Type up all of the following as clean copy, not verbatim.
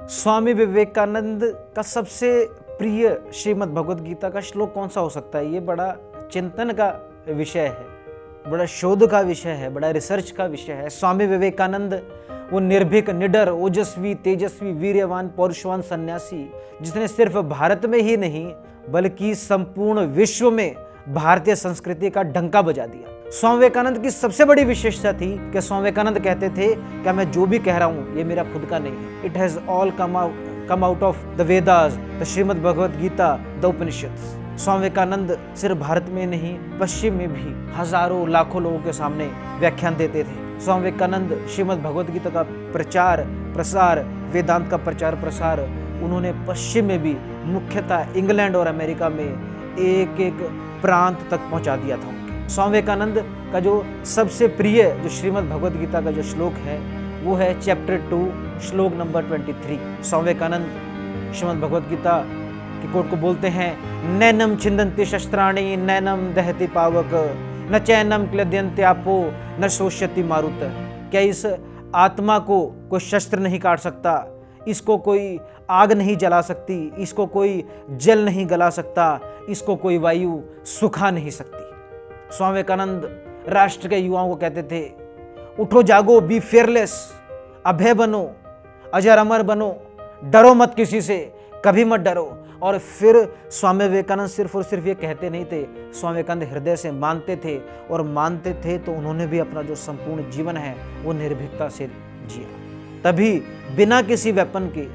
स्वामी विवेकानंद का सबसे प्रिय श्रीमद् भगवद गीता का श्लोक कौन सा हो सकता है? ये बड़ा चिंतन का विषय है, बड़ा शोध का विषय है, बड़ा रिसर्च का विषय है। स्वामी विवेकानंद वो निर्भीक, निडर, ओजस्वी, तेजस्वी, वीर्यवान, पौरुषवान सन्यासी, जिसने सिर्फ भारत में ही नहीं बल्कि संपूर्ण विश्व में भारतीय संस्कृति का डंका बजा दिया। स्वामी विवेकानंद की सबसे बड़ी विशेषता थी कि स्वामी विवेकानंद कहते थे कि मैं जो भी कह रहा हूँ ये मेरा खुद का नहीं है। It has all come out of the Vedas, the Shrimad Bhagavad Gita, the Upanishads. Swami Vivekananda सिर्फ भारत में नहीं पश्चिम में भी हजारों लाखों लोगों के सामने व्याख्यान देते थे। स्वामी विवेकानंद श्रीमद् भगवद गीता का प्रचार प्रसार, वेदांत का प्रचार प्रसार उन्होंने पश्चिम में भी, मुख्यतः इंग्लैंड और अमेरिका में एक एक प्रांत तक पहुंचा दिया था। स्वामी विवेकानंद का जो सबसे प्रिय जो श्रीमद् भगवद गीता का जो श्लोक है वो है चैप्टर 2 श्लोक नंबर 23। स्वामी विवेकानंद श्रीमद् भगवद गीता के कोट को बोलते हैं, नैनम छिन्दन्ति शस्त्राणि नैनम दहति पावक न चैनम क्लद्यन्ते आपो न शोष्यति मारुत। क्या इस आत्मा को कोई शस्त्र नहीं काट सकता, इसको कोई आग नहीं जला सकती, इसको कोई जल नहीं गला सकता, इसको कोई वायु सुखा नहीं सकती। स्वामी विवेकानंद राष्ट्र के युवाओं को कहते थे, उठो जागो, बी फियरलेस, अभय बनो, अजर अमर बनो, डरो मत किसी से, कभी मत डरो। और फिर स्वामी विवेकानंद सिर्फ और सिर्फ ये कहते नहीं थे, स्वामी विवेकानंद हृदय से मानते थे, और मानते थे तो उन्होंने भी अपना जो संपूर्ण जीवन है वो निर्भीकता से जिया। तभी बिना किसी वेपन के,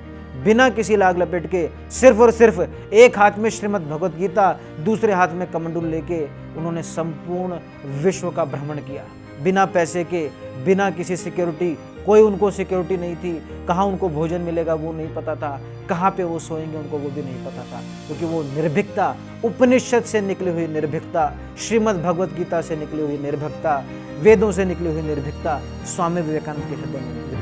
बिना किसी लाग लपेट के, सिर्फ और सिर्फ एक हाथ में श्रीमद् भगवद गीता, दूसरे हाथ में कमंडल लेके उन्होंने संपूर्ण विश्व का भ्रमण किया। बिना पैसे के, बिना किसी सिक्योरिटी, कोई उनको सिक्योरिटी नहीं थी। कहाँ उनको भोजन मिलेगा वो नहीं पता था, कहाँ पे वो सोएंगे उनको वो भी नहीं पता था, क्योंकि वो निर्भीकता, उपनिषद से निकली हुई निर्भीकता, श्रीमद् भगवद गीता से निकली हुई निर्भीकता, वेदों से निकली हुई निर्भीकता स्वामी विवेकानंद के हृदय में